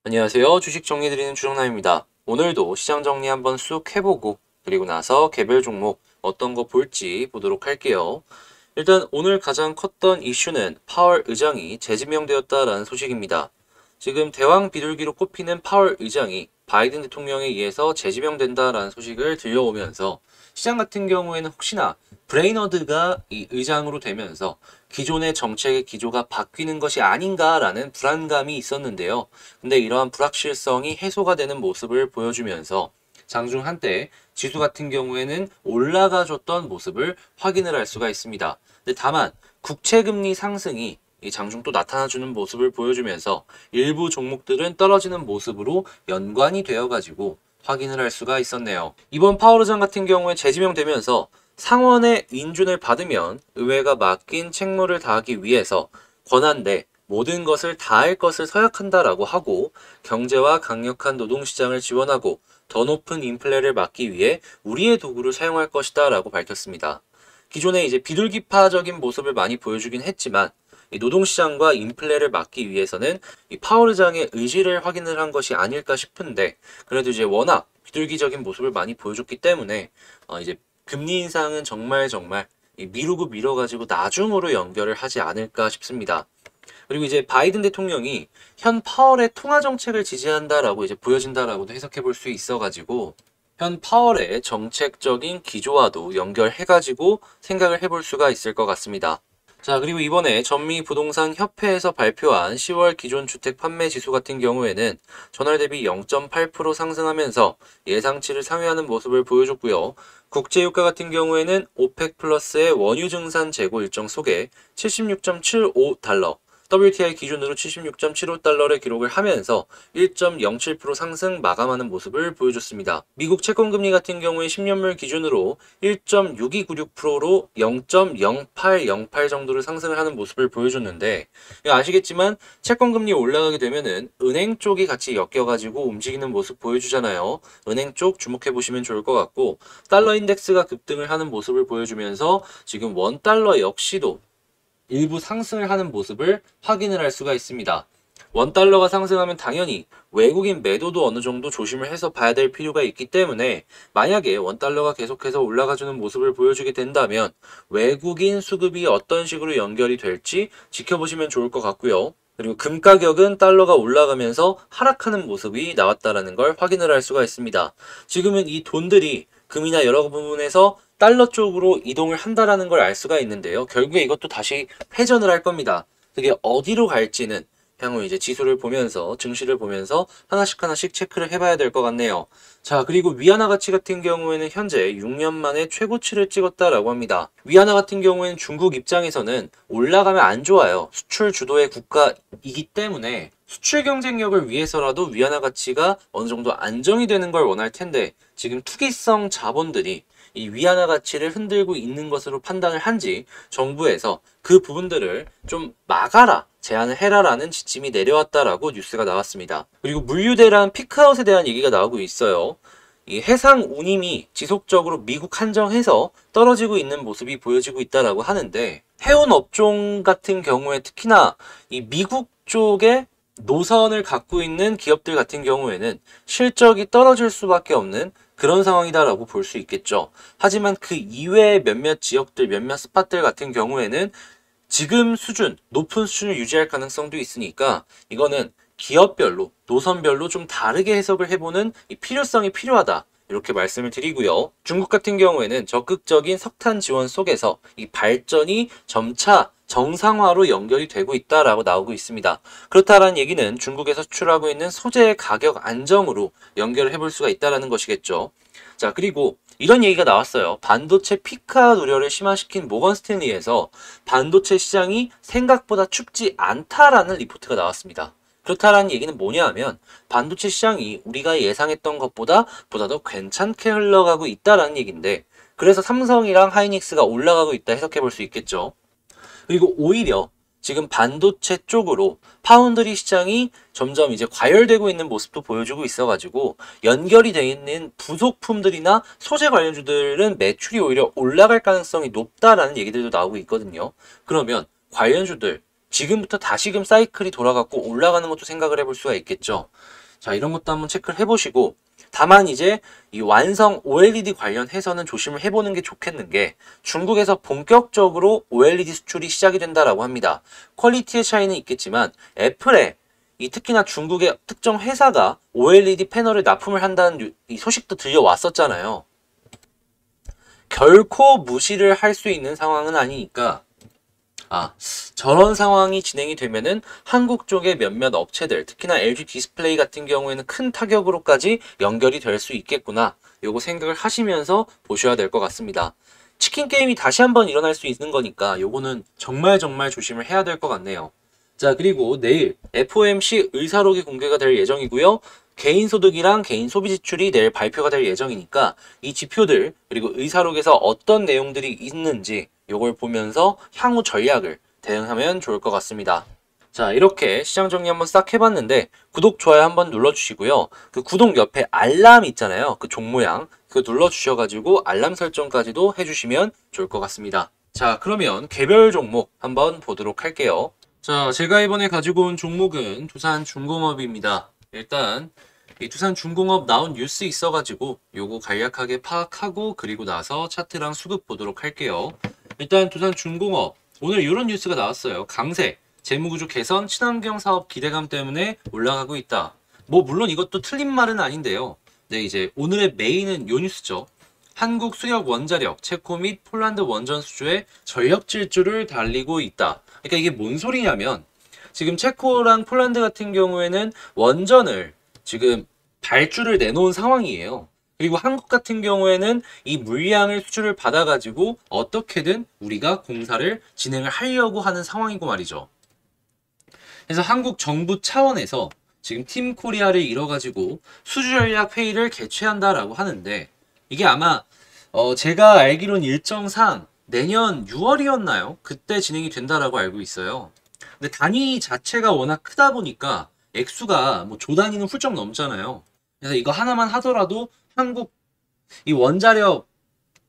안녕하세요. 주식 정리해드리는 주정남입니다. 오늘도 시장 정리 한번 쑥 해보고 그리고 나서 개별 종목 어떤 거 볼지 보도록 할게요. 일단 오늘 가장 컸던 이슈는 파월 의장이 재지명되었다라는 소식입니다. 지금 대왕 비둘기로 꼽히는 파월 의장이 바이든 대통령에 의해서 재지명된다라는 소식을 들려오면서 시장 같은 경우에는 혹시나 브레이너드가 이 의장으로 되면서 기존의 정책의 기조가 바뀌는 것이 아닌가라는 불안감이 있었는데요. 근데 이러한 불확실성이 해소가 되는 모습을 보여주면서 장중 한때 지수 같은 경우에는 올라가줬던 모습을 확인을 할 수가 있습니다. 근데 다만 국채금리 상승이 이 장중 또 나타나주는 모습을 보여주면서 일부 종목들은 떨어지는 모습으로 연관이 되어가지고 확인을 할 수가 있었네요. 이번 파월 의장 같은 경우에 재지명되면서 상원의 인준을 받으면 의회가 맡긴 책무를 다하기 위해서 권한대 모든 것을 다할 것을 서약한다라고 하고 경제와 강력한 노동시장을 지원하고 더 높은 인플레를 막기 위해 우리의 도구를 사용할 것이다 라고 밝혔습니다. 기존에 이제 비둘기파적인 모습을 많이 보여주긴 했지만 이 노동시장과 인플레를 막기 위해서는 이 파월 의장의 의지를 확인을 한 것이 아닐까 싶은데 그래도 이제 워낙 비둘기적인 모습을 많이 보여줬기 때문에 이제 금리 인상은 정말 미루고 미뤄가지고 나중으로 연결을 하지 않을까 싶습니다. 그리고 이제 바이든 대통령이 현 파월의 통화 정책을 지지한다라고 이제 보여진다라고도 해석해 볼 수 있어가지고 현 파월의 정책적인 기조와도 연결해가지고 생각을 해볼 수가 있을 것 같습니다. 자, 그리고 이번에 전미부동산협회에서 발표한 10월 기존 주택 판매 지수 같은 경우에는 전월 대비 0.8% 상승하면서 예상치를 상회하는 모습을 보여줬고요. 국제유가 같은 경우에는 오펙 플러스의 원유 증산 재고 일정 속에 76.75달러, WTI 기준으로 76.75달러를 기록을 하면서 1.07% 상승 마감하는 모습을 보여줬습니다. 미국 채권금리 같은 경우에 10년물 기준으로 1.6296%로 0.0808 정도를 상승을 하는 모습을 보여줬는데 아시겠지만 채권금리 올라가게 되면은 은행 쪽이 같이 엮여가지고 움직이는 모습 보여주잖아요. 은행 쪽 주목해 보시면 좋을 것 같고 달러 인덱스가 급등을 하는 모습을 보여주면서 지금 원달러 역시도 일부 상승을 하는 모습을 확인을 할 수가 있습니다. 원달러가 상승하면 당연히 외국인 매도도 어느 정도 조심을 해서 봐야 될 필요가 있기 때문에 만약에 원달러가 계속해서 올라가주는 모습을 보여주게 된다면 외국인 수급이 어떤 식으로 연결이 될지 지켜보시면 좋을 것 같고요. 그리고 금 가격은 달러가 올라가면서 하락하는 모습이 나왔다는 걸 확인을 할 수가 있습니다. 지금은 이 돈들이 금이나 여러 부분에서 달러 쪽으로 이동을 한다라는 걸 알 수가 있는데요. 결국에 이것도 다시 회전을 할 겁니다. 그게 어디로 갈지는 향후 이제 지수를 보면서 증시를 보면서 하나씩 체크를 해봐야 될 것 같네요. 자, 그리고 위안화 가치 같은 경우에는 현재 6년 만에 최고치를 찍었다라고 합니다. 위안화 같은 경우에는 중국 입장에서는 올라가면 안 좋아요. 수출 주도의 국가이기 때문에 수출 경쟁력을 위해서라도 위안화 가치가 어느 정도 안정이 되는 걸 원할 텐데 지금 투기성 자본들이 이 위안화 가치를 흔들고 있는 것으로 판단을 한지 정부에서 그 부분들을 좀 막아라, 제한을 해라라는 지침이 내려왔다라고 뉴스가 나왔습니다. 그리고 물류대란 피크아웃에 대한 얘기가 나오고 있어요. 이 해상 운임이 지속적으로 미국 한정해서 떨어지고 있는 모습이 보여지고 있다라고 하는데 해운 업종 같은 경우에 특히나 이 미국 쪽에 노선을 갖고 있는 기업들 같은 경우에는 실적이 떨어질 수밖에 없는 그런 상황이다라고 볼 수 있겠죠. 하지만 그 이외의 몇몇 지역들, 몇몇 스팟들 같은 경우에는 지금 수준, 높은 수준을 유지할 가능성도 있으니까 이거는 기업별로, 노선별로 좀 다르게 해석을 해보는 이 필요성이 필요하다. 이렇게 말씀을 드리고요. 중국 같은 경우에는 적극적인 석탄 지원 속에서 이 발전이 점차 정상화로 연결이 되고 있다라고 나오고 있습니다. 그렇다라는 얘기는 중국에서 수출하고 있는 소재의 가격 안정으로 연결을 해볼 수가 있다는 것이겠죠. 자, 그리고 이런 얘기가 나왔어요. 반도체 피크아웃 우려를 심화시킨 모건 스탠리에서 반도체 시장이 생각보다 춥지 않다라는 리포트가 나왔습니다. 그렇다라는 얘기는 뭐냐 하면 반도체 시장이 우리가 예상했던 것보다 더 괜찮게 흘러가고 있다라는 얘기인데 그래서 삼성이랑 하이닉스가 올라가고 있다 해석해 볼 수 있겠죠. 그리고 오히려 지금 반도체 쪽으로 파운드리 시장이 점점 이제 과열되고 있는 모습도 보여주고 있어가지고 연결이 되어 있는 부속품들이나 소재 관련주들은 매출이 오히려 올라갈 가능성이 높다라는 얘기들도 나오고 있거든요. 그러면 관련주들 지금부터 다시금 사이클이 돌아갔고 올라가는 것도 생각을 해볼 수가 있겠죠. 자, 이런 것도 한번 체크를 해보시고, 다만 이제 이 완성 OLED 관련해서는 조심을 해보는 게 좋겠는 게, 중국에서 본격적으로 OLED 수출이 시작이 된다라고 합니다. 퀄리티의 차이는 있겠지만 애플에 특히나 중국의 특정 회사가 OLED 패널을 납품을 한다는 이 소식도 들려왔었잖아요. 결코 무시를 할 수 있는 상황은 아니니까, 저런 상황이 진행이 되면은 한국 쪽의 몇몇 업체들, 특히나 LG 디스플레이 같은 경우에는 큰 타격으로까지 연결이 될 수 있겠구나. 요거 생각을 하시면서 보셔야 될 것 같습니다. 치킨 게임이 다시 한번 일어날 수 있는 거니까 요거는 정말 조심을 해야 될 것 같네요. 자, 그리고 내일 FOMC 의사록이 공개가 될 예정이고요. 개인소득이랑 개인 소비 지출이 내일 발표가 될 예정이니까 이 지표들 그리고 의사록에서 어떤 내용들이 있는지 요걸 보면서 향후 전략을 대응하면 좋을 것 같습니다. 자, 이렇게 시장 정리 한번 싹 해봤는데 구독, 좋아요 한번 눌러주시고요. 그 구독 옆에 알람 있잖아요. 그 종 모양 그거 눌러주셔가지고 알람 설정까지도 해주시면 좋을 것 같습니다. 자, 그러면 개별 종목 한번 보도록 할게요. 자, 제가 이번에 가지고 온 종목은 두산중공업입니다. 일단 이 두산중공업 나온 뉴스 있어가지고 요거 간략하게 파악하고 그리고 나서 차트랑 수급 보도록 할게요. 일단 두산중공업 오늘 이런 뉴스가 나왔어요. 강세, 재무구조 개선, 친환경 사업 기대감 때문에 올라가고 있다. 뭐 물론 이것도 틀린 말은 아닌데요. 네, 이제 오늘의 메인은 요 뉴스죠. 한국 수력 원자력, 체코 및 폴란드 원전 수주에 전력 질주를 달리고 있다. 그러니까 이게 뭔 소리냐면 지금 체코랑 폴란드 같은 경우에는 원전을 지금 발주를 내놓은 상황이에요. 그리고 한국 같은 경우에는 이 물량을 수주를 받아가지고 어떻게든 우리가 공사를 진행을 하려고 하는 상황이고 말이죠. 그래서 한국 정부 차원에서 지금 팀 코리아를 이뤄가지고 수주 전략 회의를 개최한다라고 하는데 이게 아마 제가 알기로는 일정상 내년 6월이었나요? 그때 진행이 된다라고 알고 있어요. 근데 단위 자체가 워낙 크다 보니까 액수가 뭐 조 단위는 훌쩍 넘잖아요. 그래서 이거 하나만 하더라도 한국 이 원자력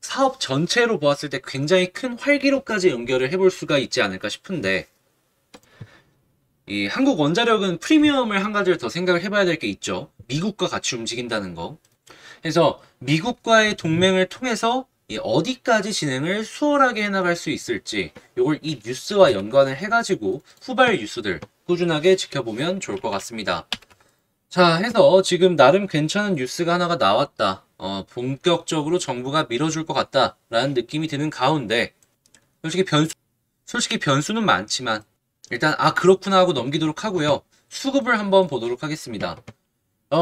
사업 전체로 보았을 때 굉장히 큰 활기로까지 연결을 해볼 수가 있지 않을까 싶은데 이 한국 원자력은 프리미엄을 한 가지를 더 생각을 해봐야 될 게 있죠. 미국과 같이 움직인다는 거. 그래서 미국과의 동맹을 통해서 어디까지 진행을 수월하게 해나갈 수 있을지 이걸 이 뉴스와 연관을 해가지고 후발 뉴스들 꾸준하게 지켜보면 좋을 것 같습니다. 자, 해서 지금 나름 괜찮은 뉴스가 하나가 나왔다. 본격적으로 정부가 밀어줄 것 같다라는 느낌이 드는 가운데 솔직히 변수는 많지만 일단 그렇구나 하고 넘기도록 하고요. 수급을 한번 보도록 하겠습니다.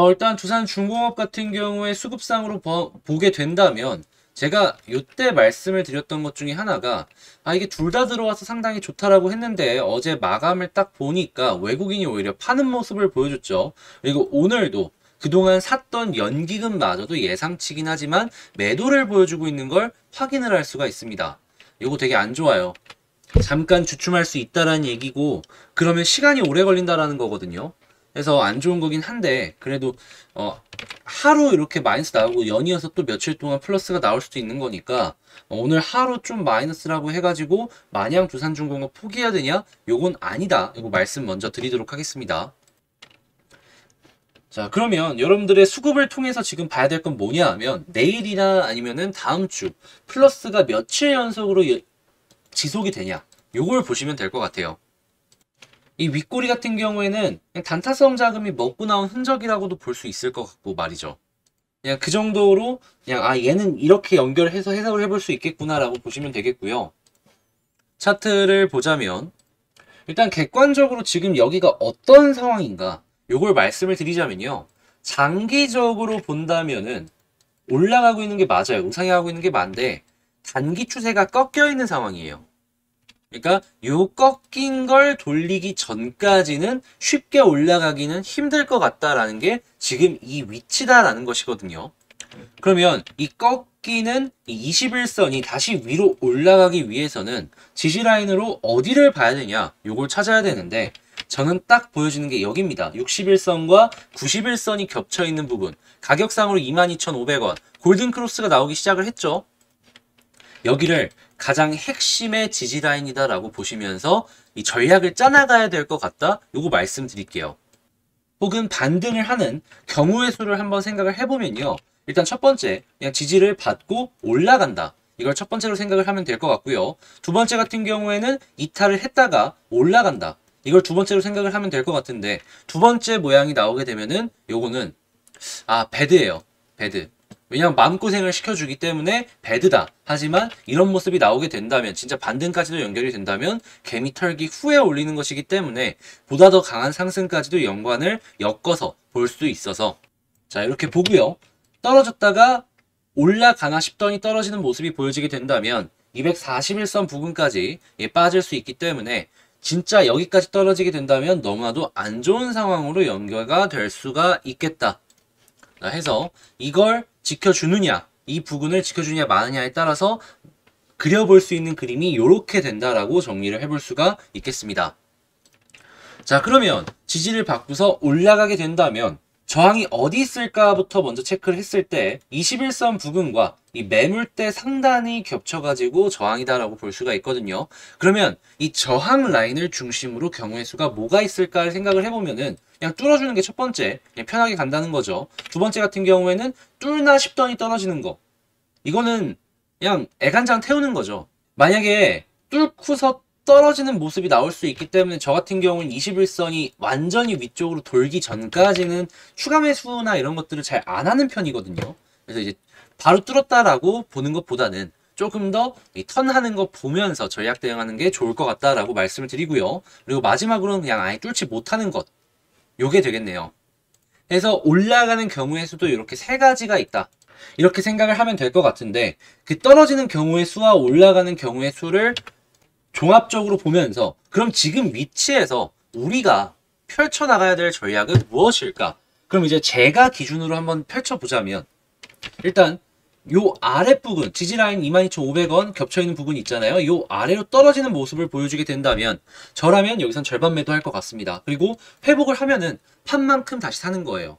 일단 두산중공업 같은 경우에 수급상으로 보게 된다면 제가 이때 말씀을 드렸던 것 중에 하나가 이게 둘 다 들어와서 상당히 좋다라고 했는데 어제 마감을 딱 보니까 외국인이 오히려 파는 모습을 보여줬죠. 그리고 오늘도 그동안 샀던 연기금마저도 예상치긴 하지만 매도를 보여주고 있는 걸 확인을 할 수가 있습니다. 이거 되게 안 좋아요. 잠깐 주춤할 수 있다라는 얘기고 그러면 시간이 오래 걸린다라는 거거든요. 그래서 안 좋은 거긴 한데 그래도 하루 이렇게 마이너스 나오고 연이어서 또 며칠 동안 플러스가 나올 수도 있는 거니까 오늘 하루 좀 마이너스라고 해가지고 마냥 두산중공업 포기해야 되냐? 요건 아니다. 이거 말씀 먼저 드리도록 하겠습니다. 자, 그러면 여러분들의 수급을 통해서 지금 봐야 될 건 뭐냐 하면 내일이나 아니면은 다음 주 플러스가 며칠 연속으로 지속이 되냐 요걸 보시면 될 것 같아요. 이 윗꼬리 같은 경우에는 그냥 단타성 자금이 먹고 나온 흔적이라고도 볼 수 있을 것 같고 말이죠. 그냥 그 정도로 그냥 얘는 이렇게 연결해서 해석을 해볼 수 있겠구나라고 보시면 되겠고요. 차트를 보자면 일단 객관적으로 지금 여기가 어떤 상황인가 요걸 말씀을 드리자면요. 장기적으로 본다면은 올라가고 있는 게 맞아요. 우상향하고 있는 게 맞는데 단기 추세가 꺾여 있는 상황이에요. 그러니까 요 꺾인 걸 돌리기 전까지는 쉽게 올라가기는 힘들 것 같다라는 게 지금 이 위치다라는 것이거든요. 그러면 이 꺾이는 이 21선이 다시 위로 올라가기 위해서는 지지라인으로 어디를 봐야 되냐 요걸 찾아야 되는데 저는 딱 보여지는 게 여기입니다. 61선과 91선이 겹쳐 있는 부분 가격상으로 22,500원 골든크로스가 나오기 시작을 했죠. 여기를 가장 핵심의 지지라인이다라고 보시면서 이 전략을 짜나가야 될 것 같다. 요거 말씀드릴게요. 혹은 반등을 하는 경우의 수를 한번 생각을 해보면요. 일단 첫 번째, 그냥 지지를 받고 올라간다. 이걸 첫 번째로 생각을 하면 될 것 같고요. 두 번째 같은 경우에는 이탈을 했다가 올라간다. 이걸 두 번째로 생각을 하면 될 것 같은데, 두 번째 모양이 나오게 되면은 요거는 배드예요. 배드. 왜냐면 마음고생을 시켜주기 때문에 배드다. 하지만 이런 모습이 나오게 된다면, 진짜 반등까지도 연결이 된다면 개미 털기 후에 올리는 것이기 때문에 보다 더 강한 상승까지도 연관을 엮어서 볼 수 있어서, 자, 이렇게 보고요. 떨어졌다가 올라가나 싶더니 떨어지는 모습이 보여지게 된다면 241선 부근까지 빠질 수 있기 때문에 진짜 여기까지 떨어지게 된다면 너무나도 안 좋은 상황으로 연결가 될 수가 있겠다 해서, 이걸 지켜주느냐, 이 부근을 지켜주느냐 마느냐에 따라서 그려볼 수 있는 그림이 이렇게 된다라고 정리를 해볼 수가 있겠습니다. 자, 그러면 지지를 받고서 올라가게 된다면 저항이 어디 있을까부터 먼저 체크를 했을 때 21선 부근과 이 매물대 상단이 겹쳐가지고 저항이다라고 볼 수가 있거든요. 그러면 이 저항 라인을 중심으로 경우의 수가 뭐가 있을까를 생각을 해보면은 그냥 뚫어주는 게 첫 번째, 그냥 편하게 간다는 거죠. 두 번째 같은 경우에는 뚫나 싶더니 떨어지는 거. 이거는 그냥 애간장 태우는 거죠. 만약에 뚫고서 떨어지는 모습이 나올 수 있기 때문에 저 같은 경우는 21선이 완전히 위쪽으로 돌기 전까지는 추가 매수나 이런 것들을 잘 안 하는 편이거든요. 그래서 이제 바로 뚫었다라고 보는 것보다는 조금 더 턴하는 거 보면서 전략 대응하는 게 좋을 것 같다라고 말씀을 드리고요. 그리고 마지막으로는 그냥 아예 뚫지 못하는 것. 요게 되겠네요. 그래서 올라가는 경우의 수도 이렇게 세 가지가 있다. 이렇게 생각을 하면 될 것 같은데, 그 떨어지는 경우의 수와 올라가는 경우의 수를 종합적으로 보면서 그럼 지금 위치에서 우리가 펼쳐나가야 될 전략은 무엇일까? 그럼 이제 제가 기준으로 한번 펼쳐보자면, 일단 요 아랫부분 지지라인 22,500원 겹쳐있는 부분이 있잖아요. 요 아래로 떨어지는 모습을 보여주게 된다면 저라면 여기선 절반 매도할 것 같습니다. 그리고 회복을 하면은 판만큼 다시 사는 거예요.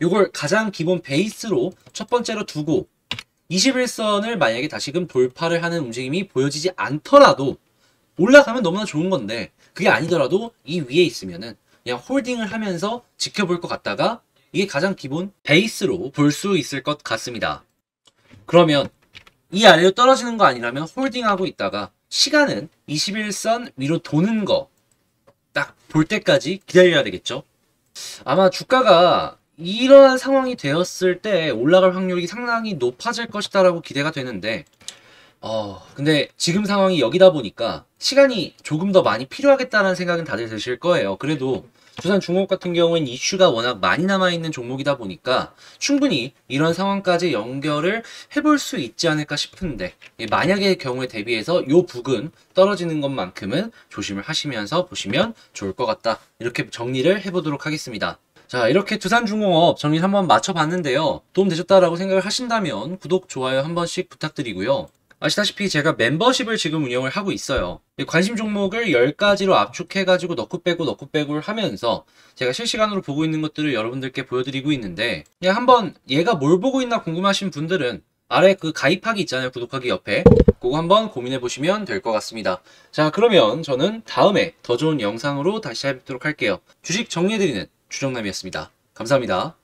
요걸 가장 기본 베이스로 첫 번째로 두고 21선을 만약에 다시금 돌파를 하는 움직임이 보여지지 않더라도 올라가면 너무나 좋은 건데, 그게 아니더라도 이 위에 있으면은 그냥 홀딩을 하면서 지켜볼 것 같다가 이게 가장 기본 베이스로 볼 수 있을 것 같습니다. 그러면 이 아래로 떨어지는 거 아니라면 홀딩하고 있다가 시간은 21선 위로 도는 거 딱 볼 때까지 기다려야 되겠죠. 아마 주가가 이러한 상황이 되었을 때 올라갈 확률이 상당히 높아질 것이다 라고 기대가 되는데, 근데 지금 상황이 여기다 보니까 시간이 조금 더 많이 필요하겠다는 생각은 다들 드실 거예요. 그래도 두산중공업 같은 경우는 이슈가 워낙 많이 남아있는 종목이다 보니까 충분히 이런 상황까지 연결을 해볼 수 있지 않을까 싶은데, 만약의 경우에 대비해서 요 부근 떨어지는 것만큼은 조심을 하시면서 보시면 좋을 것 같다. 이렇게 정리를 해보도록 하겠습니다. 자, 이렇게 두산중공업 정리 한번 맞춰봤는데요. 도움되셨다라고 생각을 하신다면 구독, 좋아요 한 번씩 부탁드리고요. 아시다시피 제가 멤버십을 지금 운영을 하고 있어요. 관심 종목을 10가지로 압축해가지고 넣고 빼고를 하면서 제가 실시간으로 보고 있는 것들을 여러분들께 보여드리고 있는데, 그냥 한번 얘가 뭘 보고 있나 궁금하신 분들은 아래 그 가입하기 있잖아요. 구독하기 옆에. 그거 한번 고민해 보시면 될 것 같습니다. 자, 그러면 저는 다음에 더 좋은 영상으로 다시 찾아뵙도록 할게요. 주식 정리해드리는 주정남이었습니다. 감사합니다.